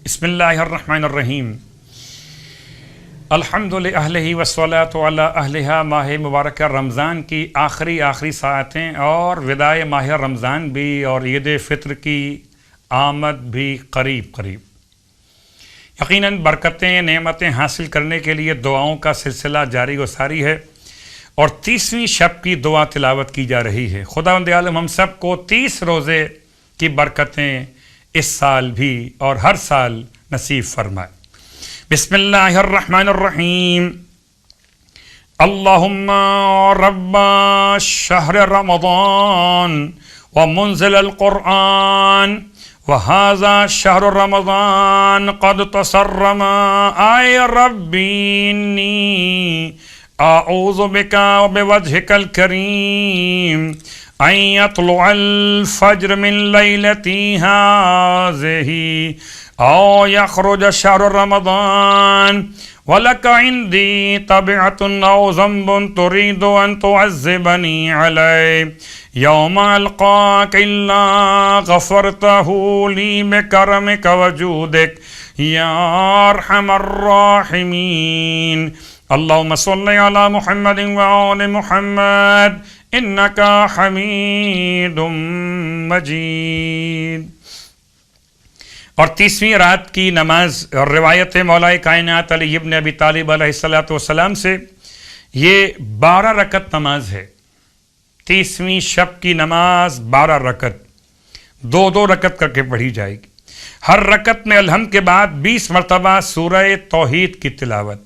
بسم اللہ الرحمن الرحیم الحمد للہ والصلاۃ علی اہلہا۔ ماہ مبارکہ رمضان کی آخری ساعتیں اور وداع ماہ رمضان بھی اور عید فطر کی آمد بھی قریب یقیناً برکتیں نعمتیں حاصل کرنے کے لیے دعاؤں کا سلسلہ جاری و ساری ہے اور 30ویں شب کی دعا تلاوت کی جا رہی ہے۔ خداوند عالم ہم سب کو 30 روزے کی برکتیں اس سال بھی اور ہر سال نصیب فرمائے۔ بسم اللہ الرحمن الرحیم۔ اللہم رب شہر رمضان ومنزل القرآن وہذا شہر رمضان قد تصرم آئے ربی انی اعوذ بکا وبوجہک الکریم ان یطلع الفجر من لیلتی ہذہ او یخرج شہر رمضان ولک عندی طبعۃ او ذنب ترید ان تعذبنی علیہ یوم القاک الا غفرتہ لی بکرمک وجودک یا ارحم الراحمین۔ اللہم صلی علی محمد وآل محمد انکا حمید مجید۔ اور 30ویں رات کی نماز اور روایت مولا کائنات علی ابن ابی طالب علیہ السلام سے یہ 12 رکعت نماز ہے۔ 30ویں شب کی نماز 12 رکعت 2 رکعت کر کے پڑھی جائے گی۔ ہر رکعت میں الحمد کے بعد 20 مرتبہ سورہ توحید کی تلاوت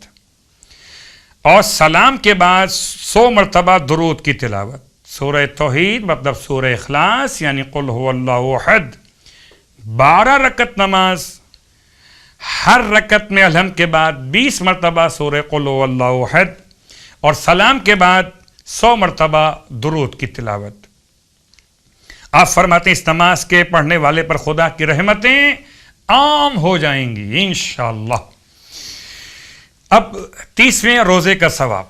اور سلام کے بعد 100 مرتبہ درود کی تلاوت۔ سورہ توحید مطلب سورہ اخلاص یعنی قل هو اللہ احد۔ 12 رکعت نماز، ہر رکعت میں الحمد کے بعد 20 مرتبہ سورہ قل هو اللہ احد اور سلام کے بعد 100 مرتبہ درود کی تلاوت۔ آپ فرماتے ہیں اس نماز کے پڑھنے والے پر خدا کی رحمتیں عام ہو جائیں گی انشاءاللہ۔ اب 30ویں روزے کا ثواب،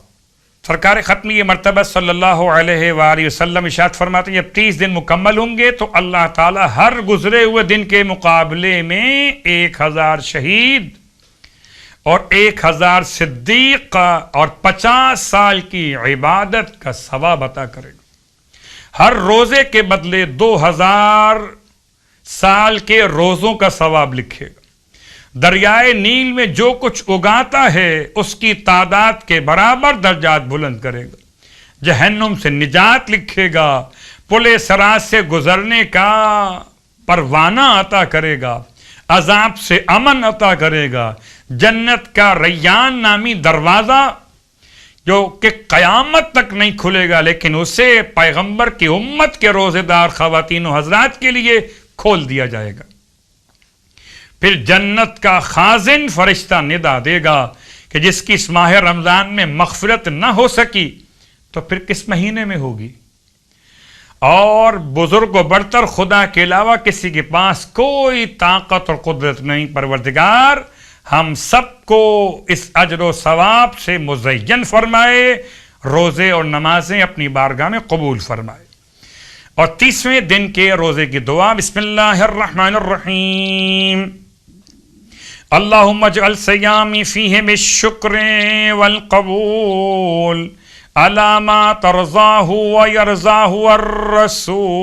سرکار ختمی مرتبہ صلی اللہ علیہ وآلہ وسلم ارشاد فرماتے ہیں جب 30 دن مکمل ہوں گے تو اللہ تعالیٰ ہر گزرے ہوئے دن کے مقابلے میں 1000 شہید اور 1000 صدیق کا اور 50 سال کی عبادت کا ثواب عطا کرے گا۔ ہر روزے کے بدلے 2000 سال کے روزوں کا ثواب لکھے گا۔ دریائے نیل میں جو کچھ اگاتا ہے اس کی تعداد کے برابر درجات بلند کرے گا۔ جہنم سے نجات لکھے گا، پل صراط سے گزرنے کا پروانہ عطا کرے گا، عذاب سے امن عطا کرے گا۔ جنت کا ریان نامی دروازہ جو کہ قیامت تک نہیں کھلے گا لیکن اسے پیغمبر کی امت کے روزے دار خواتین و حضرات کے لیے کھول دیا جائے گا۔ پھر جنت کا خازن فرشتہ ندا دے گا کہ جس کی اس ماہ رمضان میں مغفرت نہ ہو سکی تو پھر کس مہینے میں ہوگی؟ اور بزرگ و برتر خدا کے علاوہ کسی کے پاس کوئی طاقت اور قدرت نہیں۔ پروردگار ہم سب کو اس اجر و ثواب سے مزین فرمائے، روزے اور نمازیں اپنی بارگاہ میں قبول فرمائے۔ اور 30ویں دن کے روزے کی دعا، بسم اللہ الرحمن الرحیم۔ اللہم اجعل صیامی فیہ بالشکر والقبول علی ما ترضاہ ویرضاہ الرسول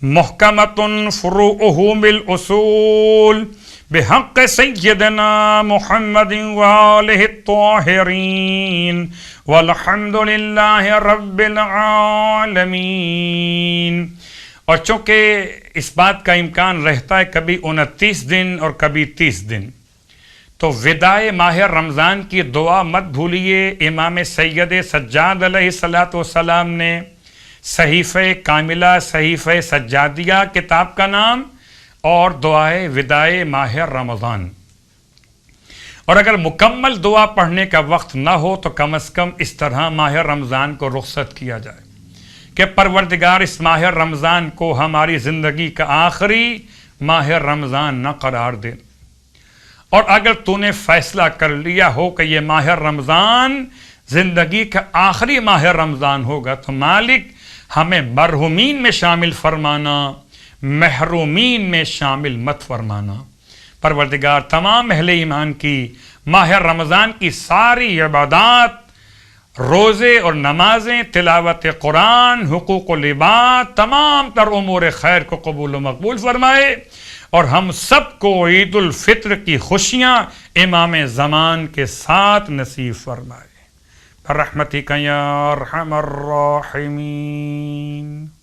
محکمۃ فروعہ بالاصول بحق سیدنا محمد وآلہ الطاہرین والحمد للہ رب العالمین۔ اور چونکہ اس بات کا امکان رہتا ہے کبھی 29 دن اور کبھی 30 دن، تو وداع ماہ رمضان کی دعا مت بھولیے۔ امام سید سجاد علیہ السلام نے صحیفہ کاملہ صحیفہ سجادیہ کتاب کا نام اور دعائے وداع ماہ رمضان۔ اور اگر مکمل دعا پڑھنے کا وقت نہ ہو تو کم از کم اس طرح ماہ رمضان کو رخصت کیا جائے کہ پروردگار اس ماہ رمضان کو ہماری زندگی کا آخری ماہ رمضان نہ قرار دے۔ اور اگر تو نے فیصلہ کر لیا ہو کہ یہ ماہ رمضان زندگی کا آخری ماہ رمضان ہوگا تو مالک ہمیں مرحومین میں شامل فرمانا، محرومین میں شامل مت فرمانا۔ پروردگار تمام اہل ایمان کی ماہ رمضان کی ساری عبادات، روزے اور نمازیں، تلاوت قرآن، حقوق و لباس، تمام تر امور خیر کو قبول و مقبول فرمائے، اور ہم سب کو عید الفطر کی خوشیاں امام زمان کے ساتھ نصیب فرمائے۔ برحمتک یا ارحم الراحمین۔